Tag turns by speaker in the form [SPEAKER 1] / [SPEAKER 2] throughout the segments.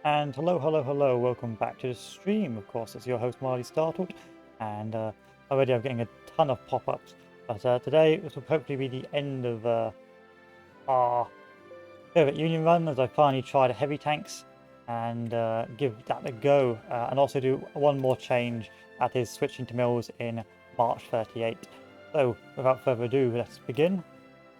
[SPEAKER 1] And hello, welcome back to the stream. Of course, it's your host Marley Startled, and already I'm getting a ton of pop-ups. But today, this will hopefully be the end of our Soviet Union run, as I finally try the heavy tanks and give that a go, and also do one more change, that is switching to mills in March 38. So, without further ado, let's begin.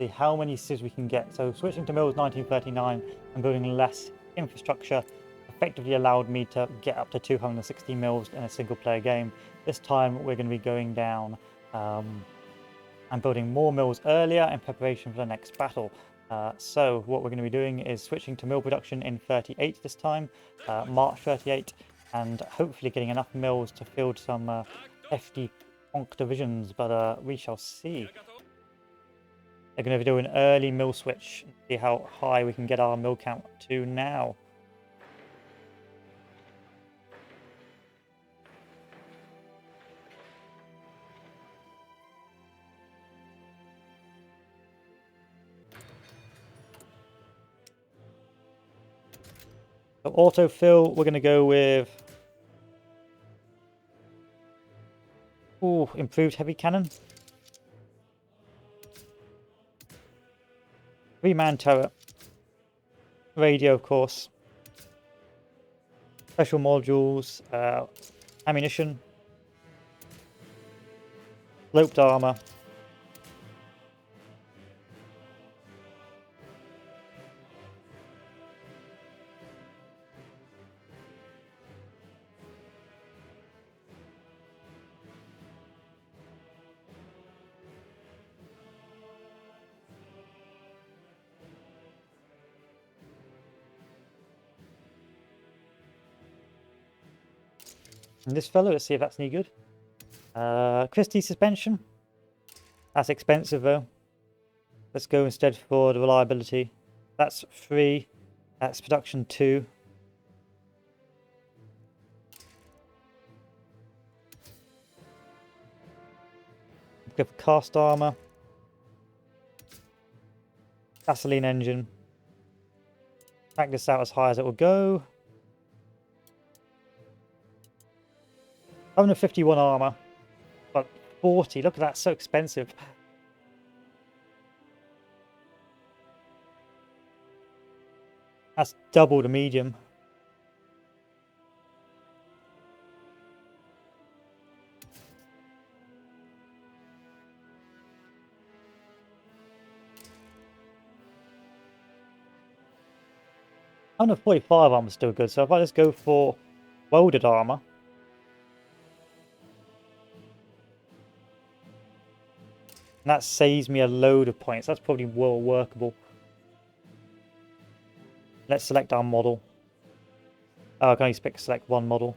[SPEAKER 1] See how many civs we can get. So, switching to mills 1939 and building less infrastructure effectively allowed me to get up to 260 mils in a single player game. This time we're going to be going down and building more mills earlier in preparation for the next battle. So what we're going to be doing is switching to mill production in 38 this time, March 38, and hopefully getting enough mills to field some hefty honk divisions, but we shall see. They're going to do an early mill switch and see how high we can get our mill count to now. So autofill, we're going to go with improved heavy cannon. 3-man turret. Radio, of course. Special modules, ammunition. Sloped armor. And this fellow, let's see if that's any good. Christie suspension. That's expensive though. Let's go instead for the reliability. That's 3. That's production 2. Go for cast armor. Gasoline engine. Pack this out as high as it will go. 151 armor, but 40. Look at that, so expensive. That's double the medium. Under 45 armor is still good, so if I just go for welded armor. And that saves me a load of points. That's probably well workable. Let's select our model. Oh, I can only select one model.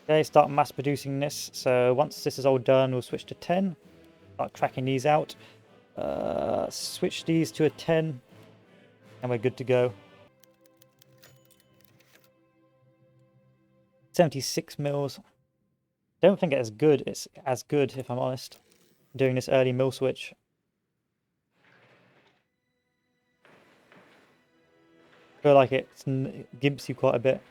[SPEAKER 1] Okay, start mass producing this. So once this is all done, we'll switch to 10. Start cracking these out. Switch these to a 10. And we're good to go. 76 mils. Don't think it's as good if I'm honest, doing this early mill switch. I feel like it gimps you quite a bit.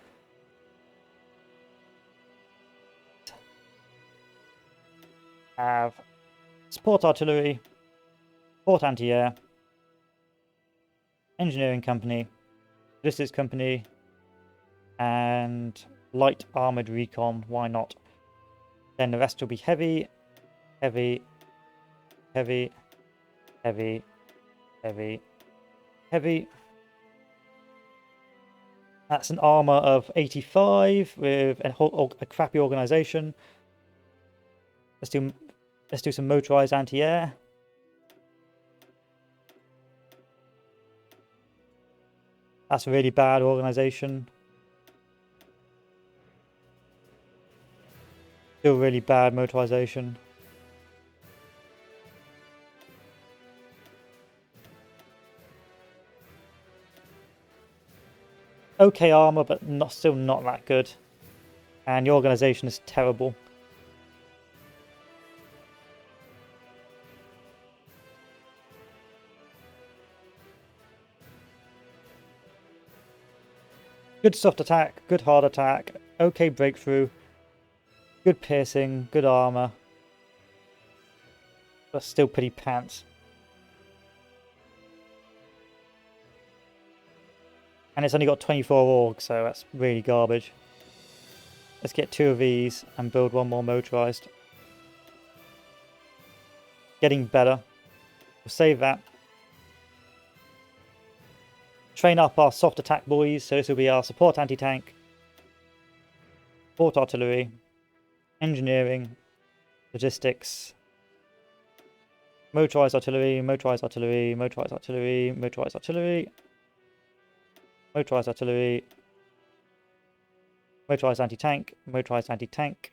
[SPEAKER 1] Have support artillery, support anti-air, engineering company, logistics company, and light armored recon. Why not? Then the rest will be heavy, heavy, heavy, heavy, heavy, heavy. That's an armor of 85 with a crappy organization. Let's do some motorized anti-air. That's a really bad organization. Still really bad motorization. Okay armor, but still not that good. And the organization is terrible. . Good soft attack, good hard attack, okay breakthrough, good piercing, good armor, but still pretty pants. And it's only got 24 org, so that's really garbage. Let's get 2 of these and build 1 more motorised. Getting better. We'll save that. Train up our soft attack boys, so this will be our support anti-tank, support artillery, engineering, logistics, motorised artillery, motorised artillery, motorised artillery, motorised artillery, motorised artillery, motorised anti-tank, motorised anti-tank,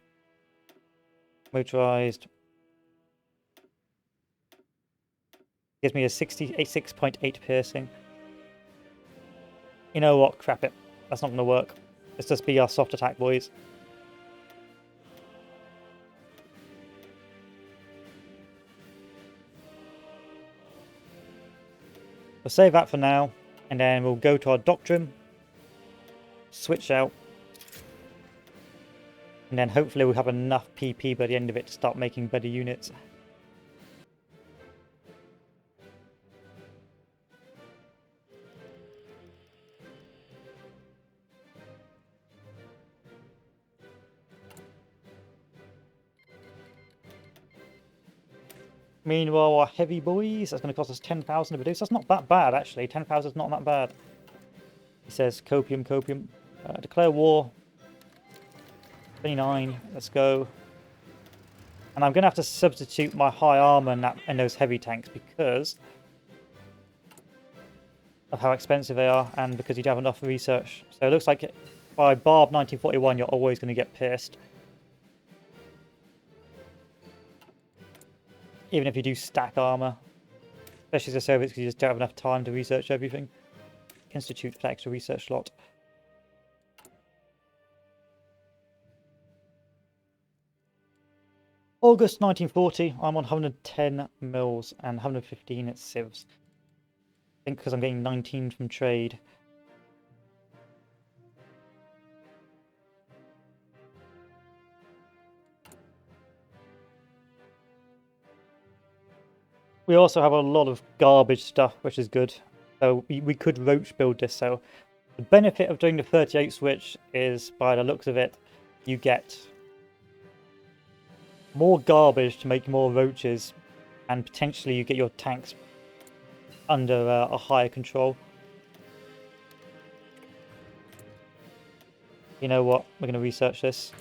[SPEAKER 1] motorised. Gives me a 6.8 piercing. You know what? Crap it. That's not going to work. Let's just be our soft attack boys. We'll save that for now, and then we'll go to our doctrine, switch out, and then hopefully we'll have enough PP by the end of it to start making better units. Meanwhile, our heavy boys, that's going to cost us 10,000 to produce. That's not that bad, actually. 10,000 is not that bad. He says, copium. Declare war. 29, let's go. And I'm going to have to substitute my high armor in those heavy tanks because of how expensive they are and because you don't have enough research. So it looks like by barb 1941, you're always going to get pierced. Even if you do stack armor, especially as a Soviets, because you just don't have enough time to research everything. Institute for extra research slot. August 1940, I'm on 110 mils and 115 at civs. I think because I'm getting 19 from trade. We also have a lot of garbage stuff, which is good. So we could roach build this. So the benefit of doing the 38 switch is, by the looks of it, you get more garbage to make more roaches, and potentially you get your tanks under a higher control. You know what? We're going to research this.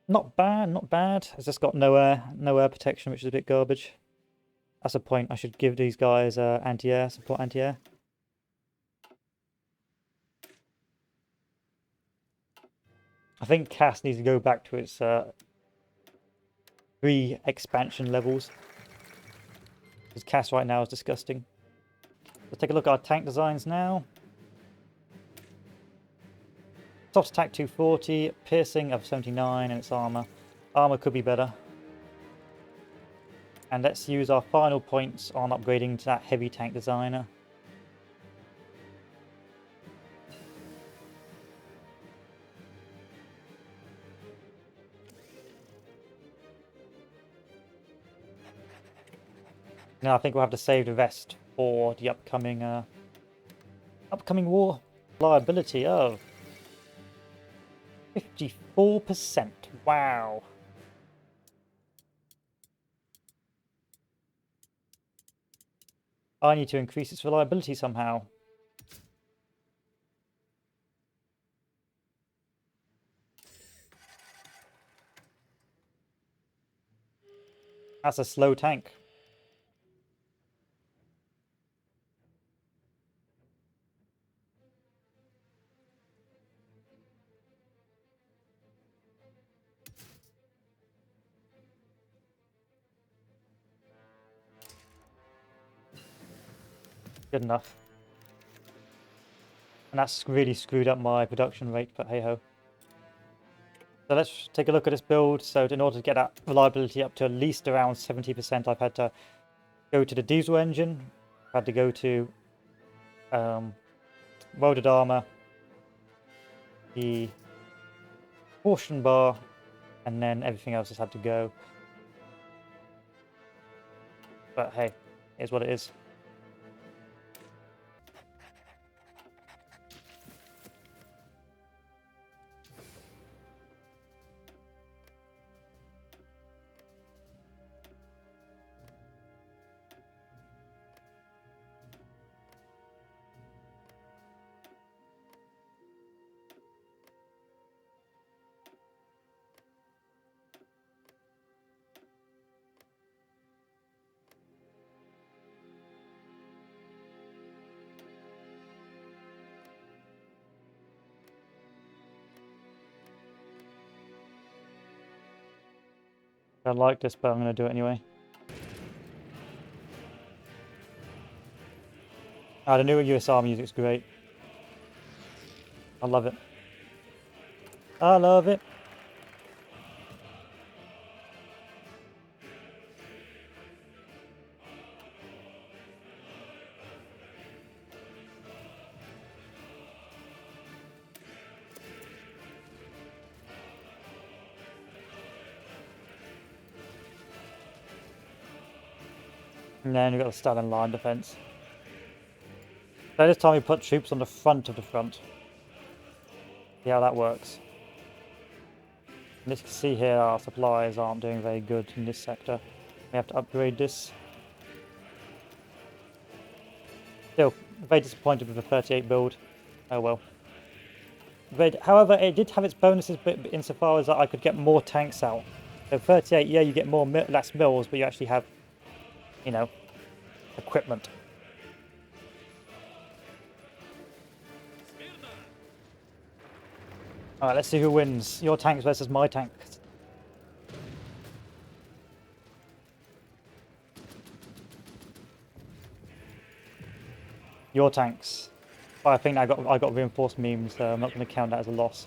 [SPEAKER 1] Not bad, not bad. It's just got no air protection, which is a bit garbage. That's a point. I should give these guys anti-air, support anti-air. I think CAS needs to go back to its pre-expansion levels. Because CAS right now is disgusting. Let's take a look at our tank designs now. Soft attack 240, piercing of 79, and its armor. Armor could be better. And let's use our final points on upgrading to that heavy tank designer. Now I think we'll have to save the rest for the upcoming war. Reliability of 54%. Wow. I need to increase its reliability somehow. That's a slow tank. Good enough. And that's really screwed up my production rate, but hey ho. So let's take a look at this build. So in order to get that reliability up to at least around 70%, I've had to go to the diesel engine. I've had to go to welded armor, the portion bar, and then everything else has had to go. But hey, it's what it is. I don't like this, but I'm going to do it anyway. The new USR music's great. I love it. I love it. And then we've got the Stalin line defense. So this time we put troops on the front of the front. See how that works. And as you can see here, our supplies aren't doing very good in this sector. We have to upgrade this. Still, very disappointed with the 38 build. Oh well. However, it did have its bonuses insofar as that I could get more tanks out. So 38, yeah, you get less mills, but you actually have, you know, equipment. Alright, let's see who wins. Your tanks versus my tanks. Your tanks. But I think I got reinforced memes, so I'm not going to count that as a loss.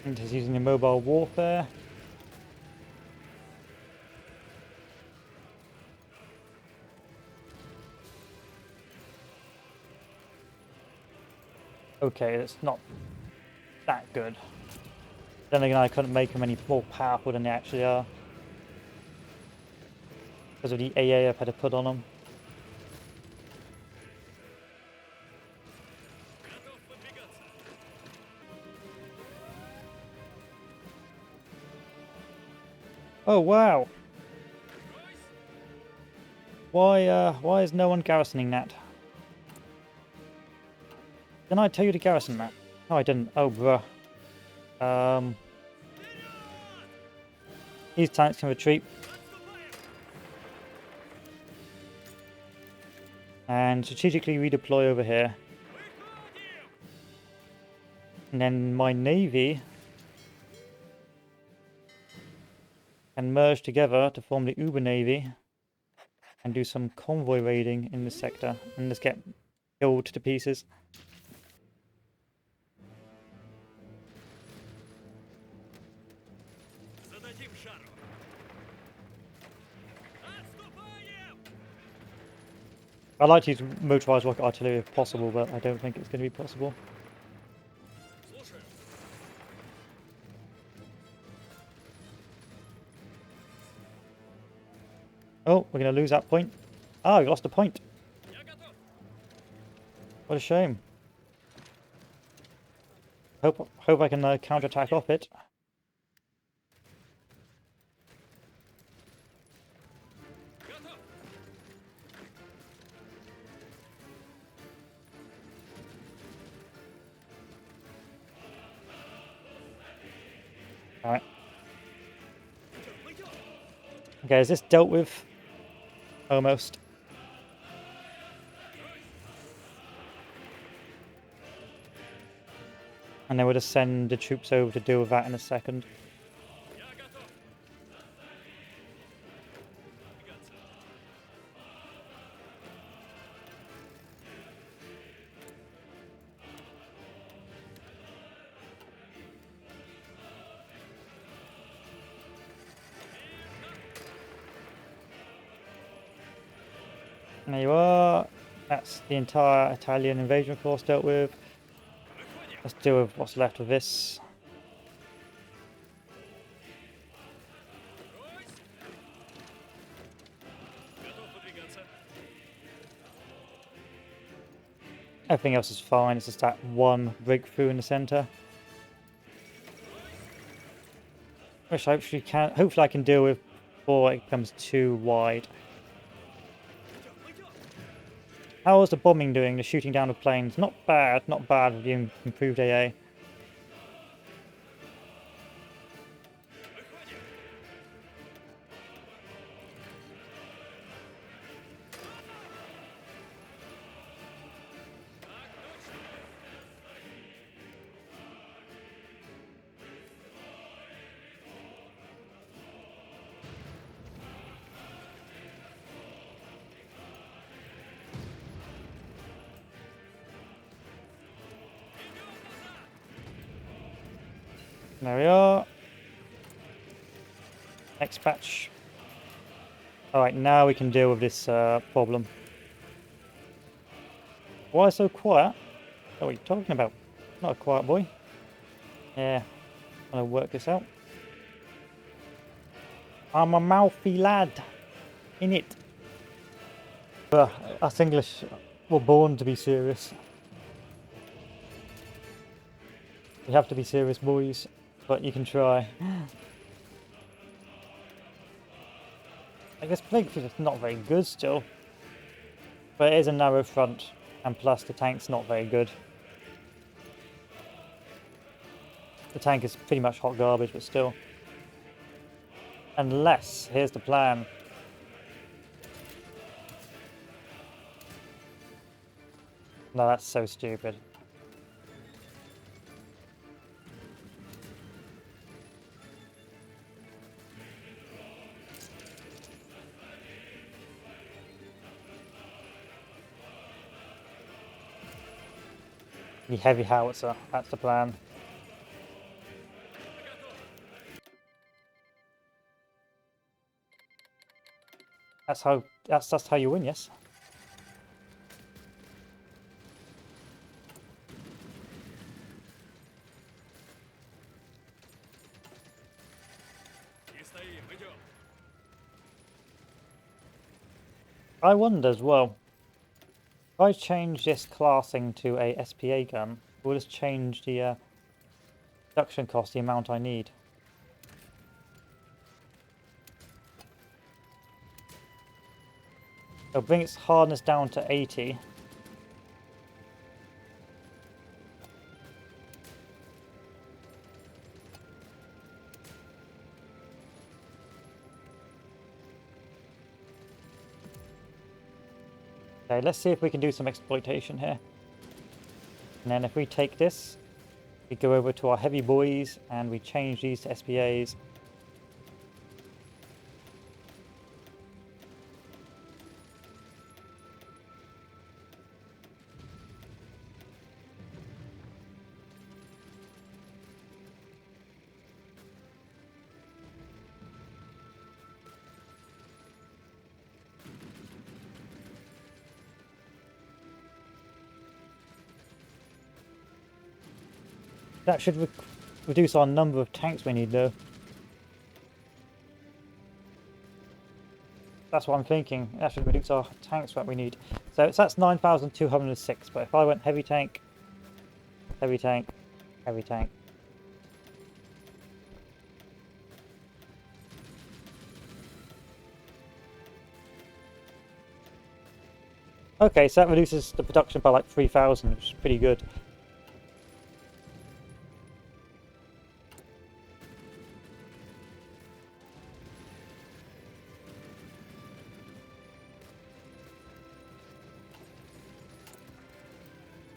[SPEAKER 1] And just using the mobile warfare. Okay, it's not that good. Then again, I couldn't make them any more powerful than they actually are. Because of the AA I've had to put on them. Oh wow! Why is no one garrisoning that? Didn't I tell you to garrison that? No, I didn't. Oh bruh. These tanks can retreat. And strategically redeploy over here. And then my navy can merge together to form the Uber Navy and do some convoy raiding in this sector and just get killed to pieces. I'd like to use motorised rocket artillery if possible, but I don't think it's going to be possible. Oh, we're going to lose that point. Ah, we lost a point. What a shame. Hope I can counterattack off it. Alright. Okay, is this dealt with? Almost. And then we'll just send the troops over to deal with that in a second. There you are. That's the entire Italian invasion force dealt with. Let's deal with what's left of this. Everything else is fine, it's just that one breakthrough in the centre. Which hopefully I can deal with before it becomes too wide. How is the bombing doing, the shooting down of planes? Not bad with the improved AA. There we are. Next batch. Alright, now we can deal with this problem. Why so quiet? What are you talking about? Not a quiet boy. Yeah, I'm gonna work this out. I'm a mouthy lad. In it. Us English were born to be serious. You have to be serious, boys. But you can try. I guess Blakefield is not very good still. But it is a narrow front. And plus the tank's not very good. The tank is pretty much hot garbage, but still. Unless, here's the plan. No, that's so stupid. The heavy howitzer, that's the plan. That's how you win, yes? I wonder as well. If I change this classing to a SPA gun, will this change the production cost, the amount I need? It'll bring its hardness down to 80. Okay, let's see if we can do some exploitation here. And then if we take this, we go over to our heavy boys and we change these to SPAs. That should reduce our number of tanks we need, though. That's what I'm thinking. That should reduce our tanks that we need. So that's 9,206. But if I went heavy tank, heavy tank, heavy tank. Okay, so that reduces the production by like 3,000, which is pretty good.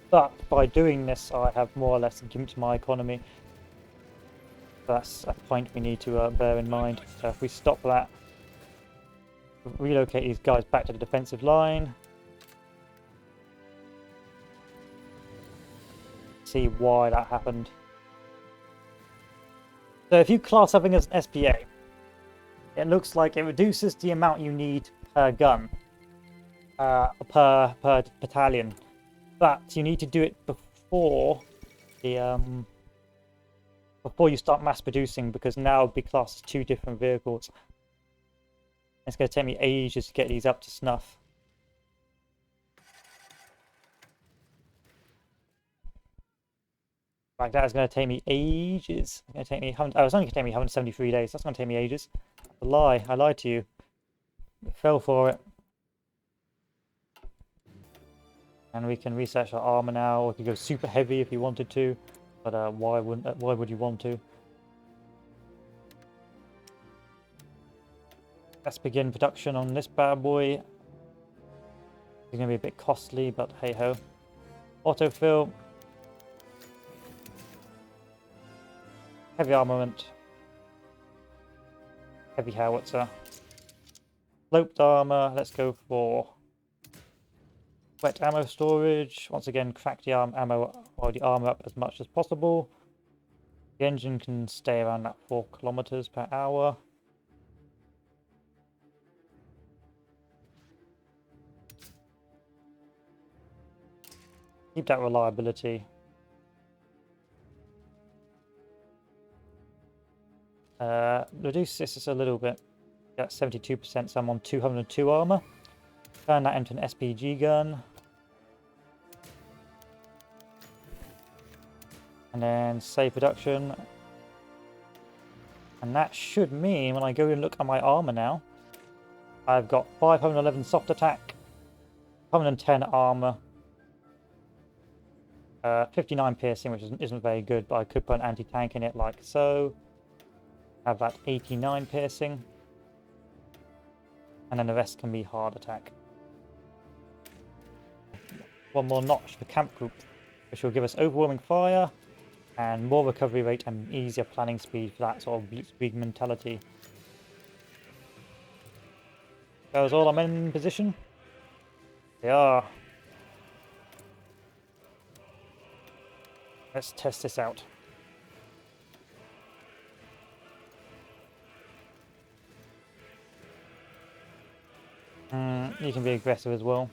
[SPEAKER 1] But by doing this, I have more or less gimped my economy. That's a point we need to bear in mind. So if we stop that, relocate these guys back to the defensive line. See why that happened. So if you class something as an SPA, it looks like it reduces the amount you need per gun, per battalion. But you need to do it before the before you start mass producing, because now it'll be classed as 2 different vehicles. It's going to take me ages to get these up to snuff. Like that is going to take me ages. It's going to take me. Oh, it's only going to take me 173 days. That's going to take me ages. That's a lie. I lied to you. I fell for it. And we can research our armor now. We could go super heavy if you wanted to, but why would you want to? Let's begin production on this bad boy. It's going to be a bit costly, but hey ho. Autofill. Heavy armament. Heavy howitzer. Sloped armor. Let's go for wet ammo storage. Once again, crack the ammo or the armor up as much as possible. The engine can stay around that 4 kilometers per hour. Keep that reliability. Reduce this just a little bit. Got 72%, so I'm on 202 armor. Turn that into an SPG gun. And then save production. And that should mean when I go and look at my armor now, I've got 511 soft attack, 110 armor, 59 piercing, which isn't very good, but I could put an anti-tank in it like so. Have that 89 piercing. And then the rest can be hard attack. One more notch for camp group, which will give us overwhelming fire and more recovery rate and easier planning speed for that sort of blitzkrieg mentality. Those all our men in position? They are. Let's test this out. You can be aggressive as well.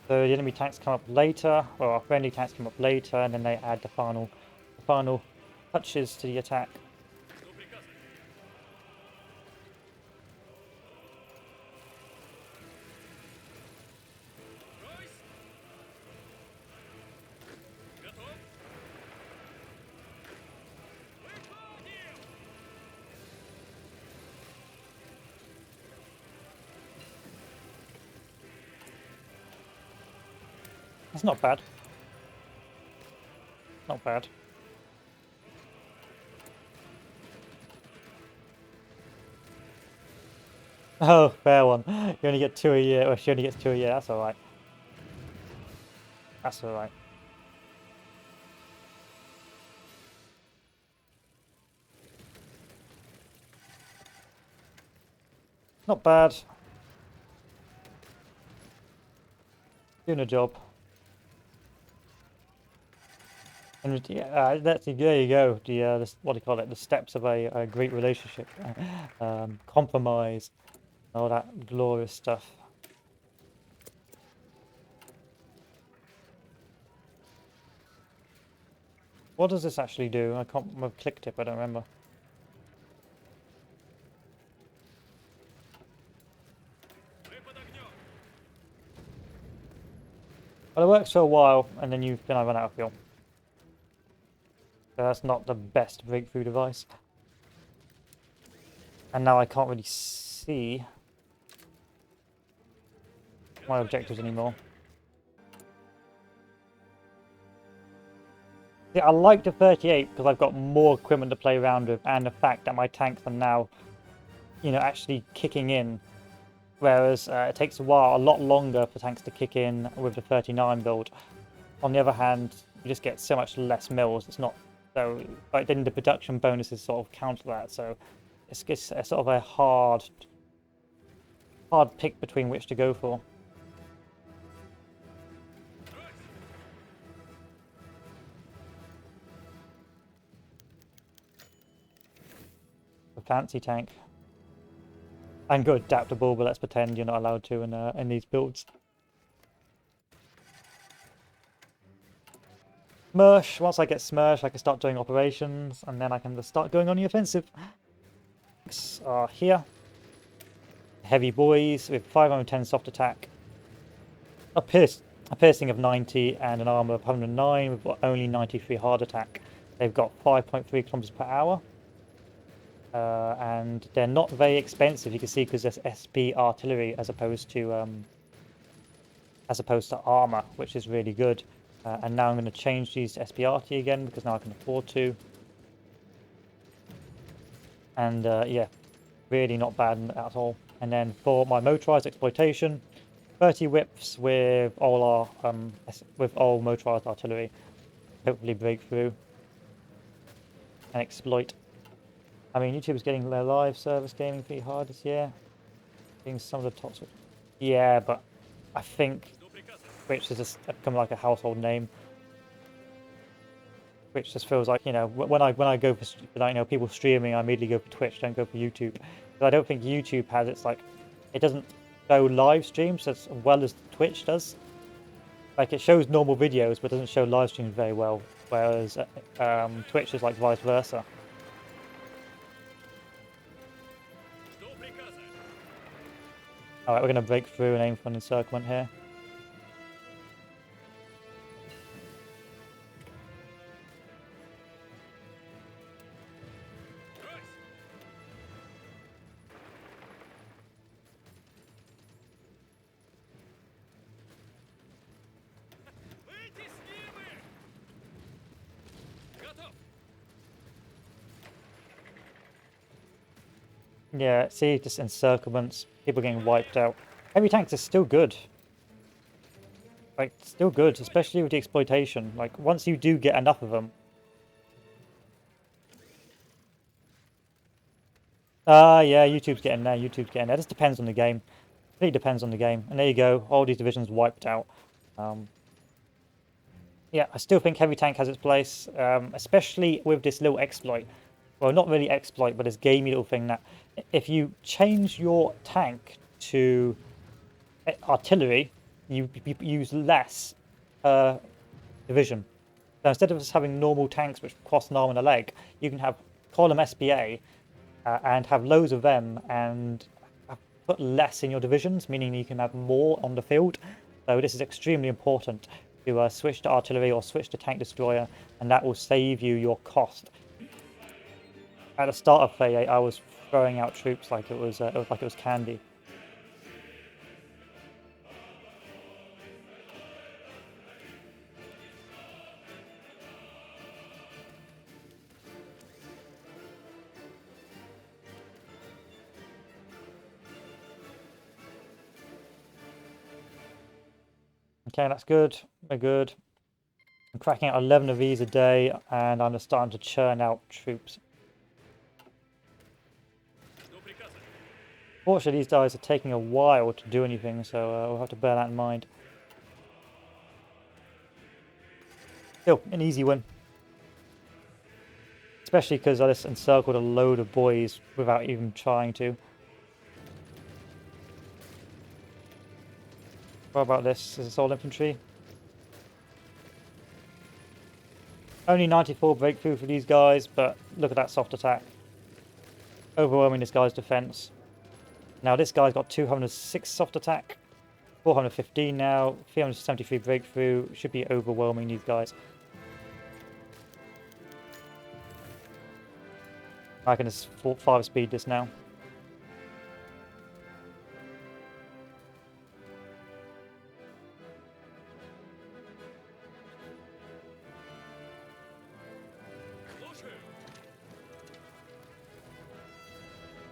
[SPEAKER 1] So the enemy tanks come up later, or our friendly tanks come up later, and then they add the final touches to the attack. That's not bad. Not bad. Oh, fair one. You only get 2 a year. Well, she only gets 2 a year. That's alright. That's alright. Not bad. Doing a job. And yeah, there you go. The what do you call it? The steps of a great relationship. Compromise. All that glorious stuff. What does this actually do? I can't. I've clicked it, but I don't remember. Well, it works for a while, and then I run out of fuel. So that's not the best breakthrough device. And now I can't really see my objectives anymore. See, I like the 38 because I've got more equipment to play around with, and the fact that my tanks are now, actually kicking in. Whereas it takes a lot longer for tanks to kick in with the 39 build. On the other hand, you just get so much less mills. It's not so like then the production bonuses sort of counter that. So it's a sort of a hard pick between which to go for. A fancy tank. And good adaptable, but let's pretend you're not allowed to in these builds. Smersh. Once I get Smersh, I can start doing operations, and then I can just start going on the offensive. Are here. Heavy boys with 510 soft attack. A piercing of 90 and an armor of 109 with only 93 hard attack. They've got 5.3 kilometers per hour. And they're not very expensive, you can see, because there's SP artillery as opposed to armor, which is really good. And now I'm going to change these to SP RT again because now I can afford to. And yeah, really not bad at all. And then for my motorized exploitation, 30 whips with all motorized artillery. Hopefully break through and exploit. I mean, YouTube is getting their live service gaming pretty hard this year. Getting some of the top. Yeah, but I think Twitch has just become like a household name. Twitch just feels like, when I go for people streaming, I immediately go for Twitch, don't go for YouTube. But I don't think YouTube has it doesn't show live streams as well as Twitch does. Like it shows normal videos, but doesn't show live streams very well. Whereas Twitch is like vice versa. Alright, we're going to break through and aim for an encirclement here. Yeah, see, just encirclements, people getting wiped out. Heavy tanks are still good. Like, still good, especially with the exploitation. Like, once you do get enough of them. Yeah, YouTube's getting there, It just depends on the game. It really depends on the game. And there you go, all these divisions wiped out. Yeah, I still think heavy tank has its place, especially with this little exploit. Well, not really exploit, but this gamey little thing that if you change your tank to artillery, you use less division. So instead of just having normal tanks which cost an arm and a leg, you can have column SPA and have loads of them and put less in your divisions, meaning you can have more on the field. So this is extremely important to switch to artillery or switch to tank destroyer, and that will save you your cost. At the start of play, I was throwing out troops like it was candy. Okay, that's good. We're good. I'm cracking out 11 of these a day, and I'm just starting to churn out troops. Fortunately, these guys are taking a while to do anything, so we'll have to bear that in mind. Still, an easy win. Especially because I just encircled a load of boys without even trying to. What about this? Is this all infantry? Only 94 breakthrough for these guys, but look at that soft attack. Overwhelming this guy's defense. Now this guy's got 206 soft attack, 415 now, 373 breakthrough. Should be overwhelming these guys. I can just 5 speed this now.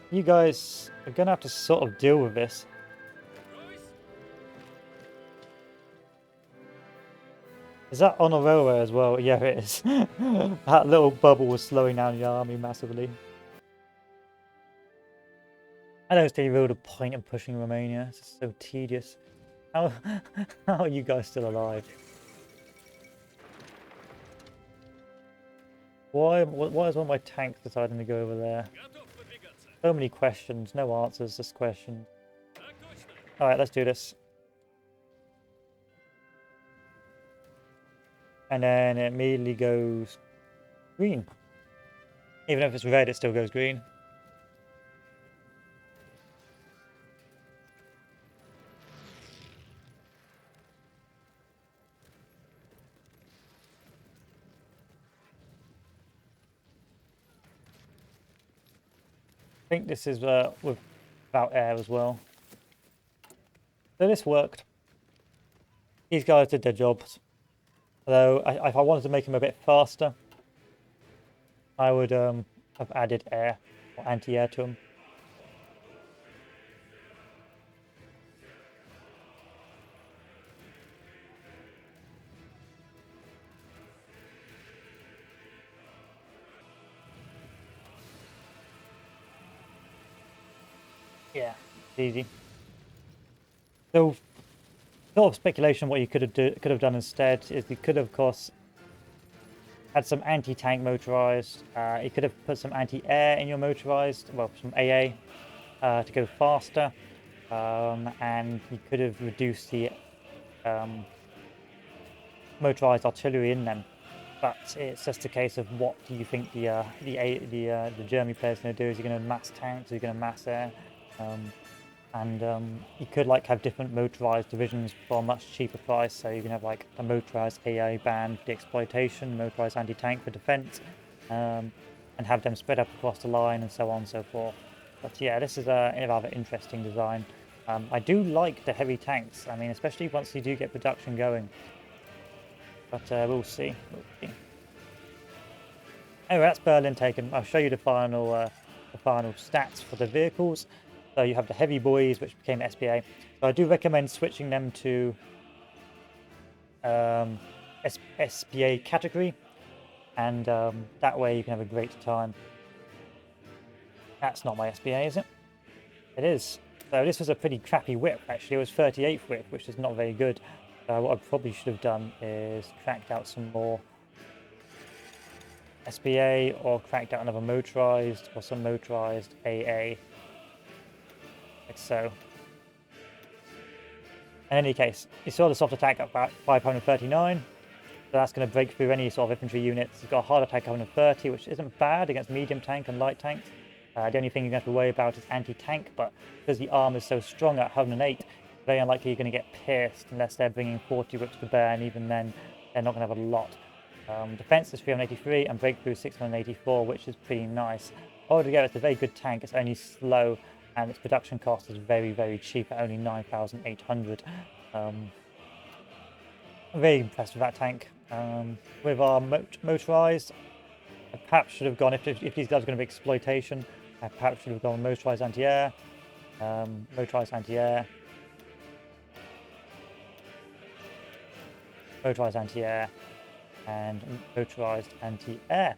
[SPEAKER 1] You guys are going to have to sort of deal with this. Is that on a railway as well? Yeah, it is. That little bubble was slowing down the army massively. I don't see really the point in pushing Romania. It's just so tedious. How are you guys still alive? Why is one of my tanks deciding to go over there? So many questions, no answers, just questions. Alright, let's do this. And then it immediately goes green. Even if it's red, it still goes green. I think this is without air as well. So this worked. These guys did their jobs. Although, if I wanted to make them a bit faster, I would have added air or anti-air to them. Yeah, it's easy. So, sort of speculation, what you could have done instead is you could have, of course, had some anti-tank motorized. You could have put some anti-air in your motorized, well, some AA to go faster, and you could have reduced the motorized artillery in them. But it's just a case of what do you think the German player's going to do? Is he going to mass tanks? Is he going to mass air? You could like have different motorized divisions for a much cheaper price. So you can have like a motorized AA band for the exploitation, motorized anti-tank for defense, and have them spread up across the line and so on and so forth. But yeah, this is a rather interesting design. I do like the heavy tanks. I mean, especially once you do get production going. But we'll see. Anyway, that's Berlin taken. I'll show you the final stats for the vehicles. So you have the heavy boys, which became SPA. So I do recommend switching them to SPA category, and that way you can have a great time. That's not my SPA, is it? It is. So this was a pretty crappy whip, actually. It was 38th whip, which is not very good. What I probably should have done is cracked out some more SPA, or cracked out another motorized, or some motorized AA. Like so. In any case, you saw the soft attack at about 539. So that's going to break through any sort of infantry units. It's got a hard attack of 130, which isn't bad against medium tank and light tanks. The only thing you're going to have to worry about is anti-tank, but because the arm is so strong at 108, very unlikely you're going to get pierced unless they're bringing 40 whips to bear, and even then they're not going to have a lot. Defense is 383 and breakthrough 684, which is pretty nice. Altogether, it's a very good tank. It's only slow, and its production cost is very, very cheap at only 9,800. I'm very impressed with that tank. With our motorized, I perhaps should have gone, if these guys are going to be exploitation, I perhaps should have gone motorized anti-air, motorized anti-air, motorized anti-air, and motorized anti-air.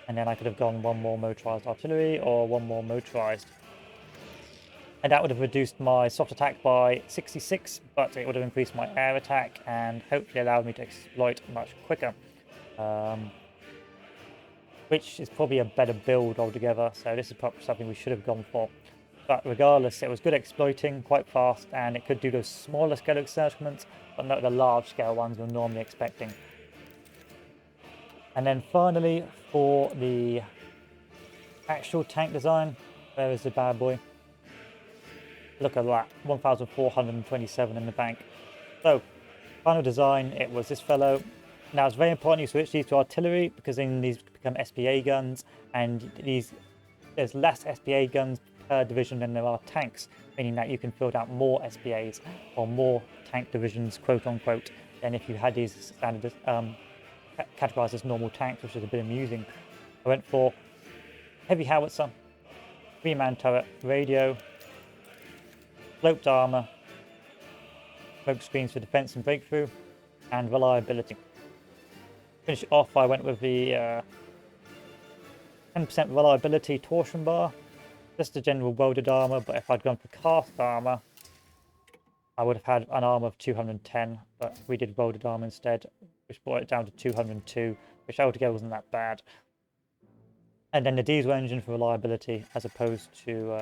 [SPEAKER 1] And then I could have gone one more motorized artillery or one more motorized. And that would have reduced my soft attack by 66, but it would have increased my air attack and hopefully allowed me to exploit much quicker. Which is probably a better build altogether, so this is probably something we should have gone for. But regardless, it was good exploiting, quite fast, and it could do those smaller scale encirclements, but not the large scale ones we're normally expecting. And then finally, for the actual tank design, there is the bad boy. Look at that, 1,427 in the bank. So, final design, it was this fellow. Now, it's very important you switch these to artillery, because then these become SPA guns, and there's less SPA guns per division than there are tanks, meaning that you can field out more SPAs or more tank divisions, quote unquote, than if you had these standard categorized as normal tanks, which is a bit amusing. I went for heavy howitzer, 3-man turret, radio, sloped armor, smoke screens for defense and breakthrough, and reliability. Finish it off, I went with the 10% reliability torsion bar, just a general welded armor, but if I'd gone for cast armor, I would have had an armor of 210, but we did welded armor instead, which brought it down to 202, which altogether wasn't that bad. And then the diesel engine for reliability, as opposed to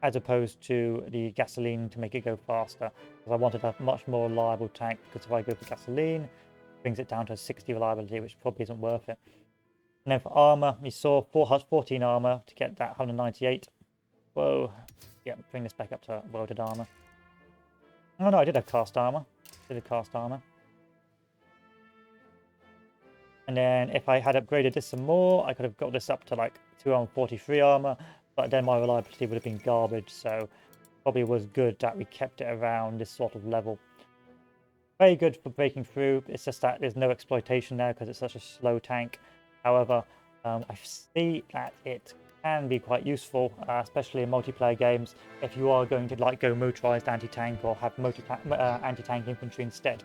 [SPEAKER 1] the gasoline to make it go faster, because I wanted a much more reliable tank, because if I go for gasoline, it brings it down to a 60 reliability, which probably isn't worth it. And then for armor, we saw 14 armor to get that 198. Whoa. Yeah, bring this back up to welded armor. Oh no, I did have cast armor. And then if I had upgraded this some more, I could have got this up to like 243 armor, but then my reliability would have been garbage, so probably was good that we kept it around this sort of level. Very good for breaking through. It's just that there's no exploitation there because it's such a slow tank. However, I see that it can be quite useful, especially in multiplayer games, if you are going to like go motorized anti-tank or have anti-tank infantry instead.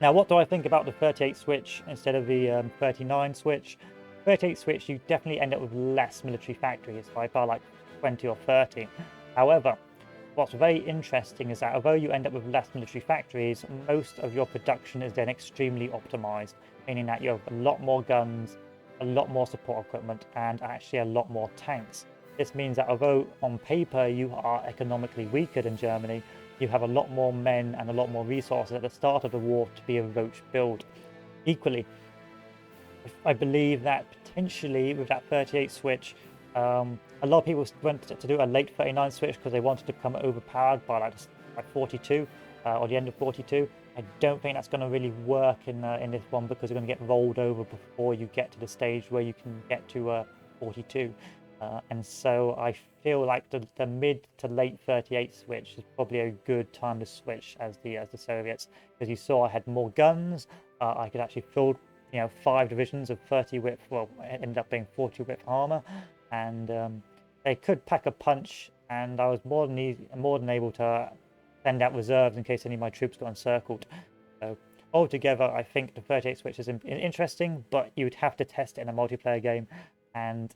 [SPEAKER 1] Now, what do I think about the 38 switch instead of the 39 switch? 38 switch, you definitely end up with less military factories, by far like 20 or 30. However, what's very interesting is that although you end up with less military factories, most of your production is then extremely optimized, meaning that you have a lot more guns, a lot more support equipment, and actually a lot more tanks. This means that although on paper you are economically weaker than Germany, you have a lot more men and a lot more resources at the start of the war to be a roach build. Equally, I believe that potentially with that 38 switch, a lot of people went to do a late 39 switch because they wanted to become overpowered by like 42 or the end of 42. I don't think that's going to really work in this one, because you're going to get rolled over before you get to the stage where you can get to 42. And so I feel like the mid to late 38 switch is probably a good time to switch as the Soviets, because you saw I had more guns. I could actually fill 5 divisions of 30 width. Well, it ended up being 40 width armor, and they could pack a punch. And I was more than able to send out reserves in case any of my troops got encircled. So altogether, I think the 38 switch is interesting, but you would have to test it in a multiplayer game, and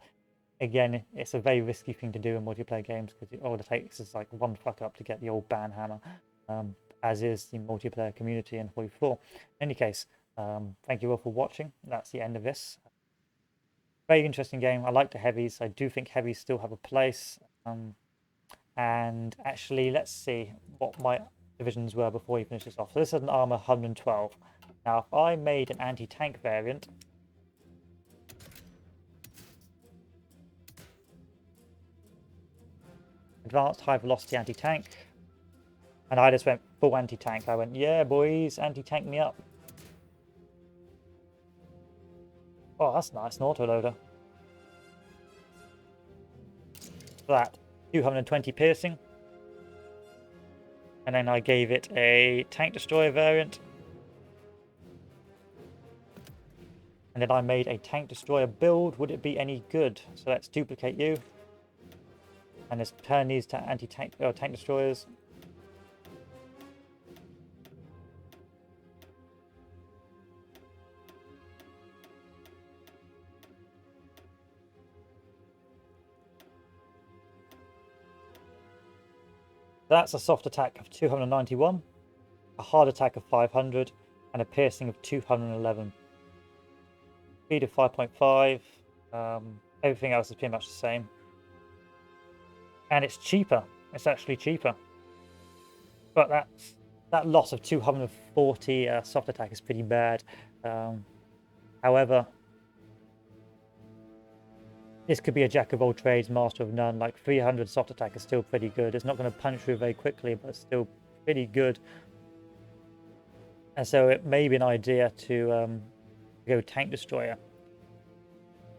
[SPEAKER 1] again, it's a very risky thing to do in multiplayer games, because all it takes is like one fuck up to get the old ban hammer, as is the multiplayer community in 44. In any case, thank you all for watching. That's the end of this. Very interesting game. I like the heavies. I do think heavies still have a place. And actually, let's see what my divisions were before we finish this off. So this is an armor 112. Now, if I made an anti-tank variant, advanced high velocity anti-tank, and I just went full anti-tank. I went, yeah boys, anti-tank me up. Oh, that's nice, an autoloader. For that, 220 piercing. And then I gave it a tank destroyer variant. And then I made a tank destroyer build. Would it be any good? So let's duplicate you. And let's turn these to anti-tank tank destroyers. That's a soft attack of 291, a hard attack of 500, and a piercing of 211. Speed of 5.5. Everything else is pretty much the same. And it's cheaper. It's actually cheaper. But that's that loss of 240 soft attack is pretty bad. However, this could be a jack of all trades, master of none. Like 300 soft attack is still pretty good. It's not going to punch through very quickly, but it's still pretty good. And so it may be an idea to go tank destroyer,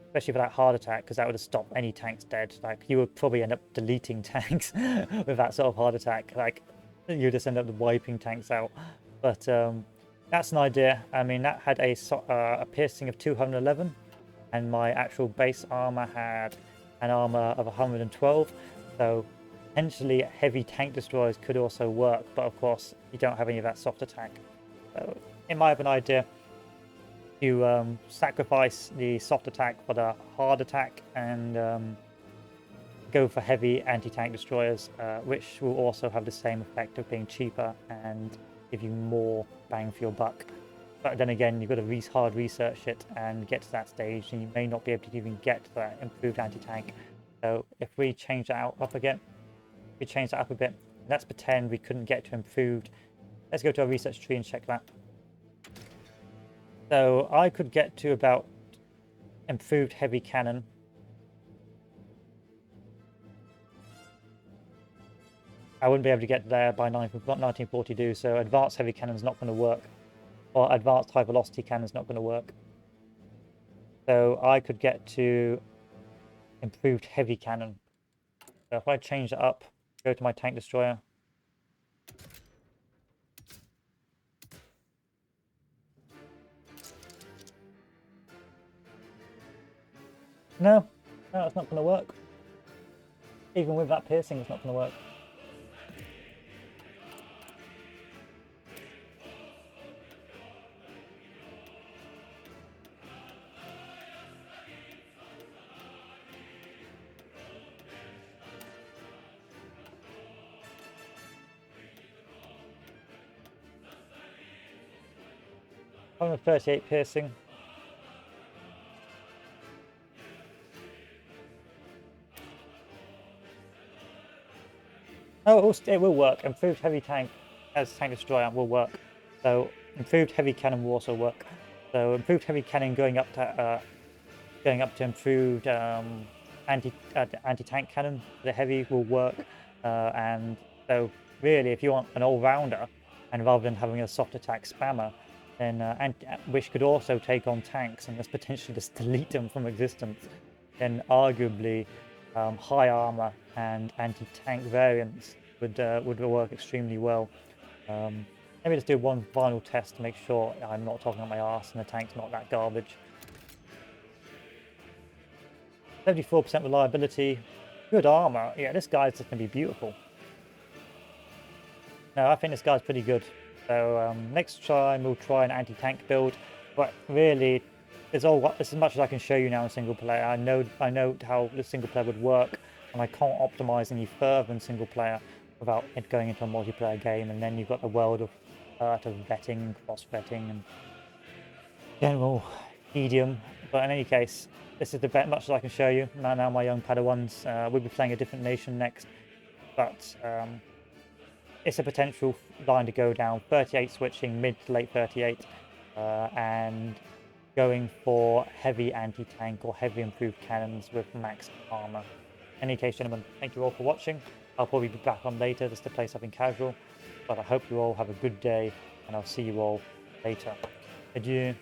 [SPEAKER 1] especially for that hard attack, because that would have stopped any tanks dead. Like you would probably end up deleting tanks with that sort of hard attack. Like you just end up wiping tanks out. But that's an idea. I mean, that had a piercing of 211. And my actual base armor had an armor of 112, so potentially heavy tank destroyers could also work, but of course you don't have any of that soft attack. So it might have an idea to sacrifice the soft attack for the hard attack and go for heavy anti-tank destroyers, which will also have the same effect of being cheaper and give you more bang for your buck. But then again, you've got to hard research it and get to that stage, and you may not be able to even get to that improved anti-tank. So if we change that up again, we change that up a bit, let's pretend we couldn't get to improved. Let's go to our research tree and check that. So I could get to about improved heavy cannon. I wouldn't be able to get there by 1942, so advanced heavy cannon is not going to work. Or advanced high velocity cannon is not going to work. So I could get to improved heavy cannon. So if I change that up, go to my tank destroyer. No, it's not going to work. Even with that piercing, it's not going to work. I'm a 38 piercing. Oh, it will work. Improved heavy tank as tank destroyer will work. So improved heavy cannon will also work. So improved heavy cannon going up to improved anti-tank cannon. The heavy will work, and so really, if you want an all-rounder, and rather than having a soft attack spammer, then which could also take on tanks and just potentially just delete them from existence, then arguably high armor and anti-tank variants would work extremely well. Maybe just do one final test to make sure I'm not talking on my arse and the tank's not that garbage. 74% reliability, good armor. Yeah, this guy's just gonna be beautiful. No, I think this guy's pretty good. So next time we'll try an anti-tank build, but really, it's as much as I can show you now in single player. I know how the single player would work, and I can't optimize any further in single player without it going into a multiplayer game. And then you've got the world of vetting, cross-vetting, and general tedium. But in any case, this is the much as I can show you. Now my young Padawans, we'll be playing a different nation next, but it's a potential line to go down. 38 switching, mid to late 38, and going for heavy anti-tank or heavy improved cannons with max armor. In any case, gentlemen, thank you all for watching. I'll probably be back on later just to play something casual, but I hope you all have a good day, and I'll see you all later. Adieu.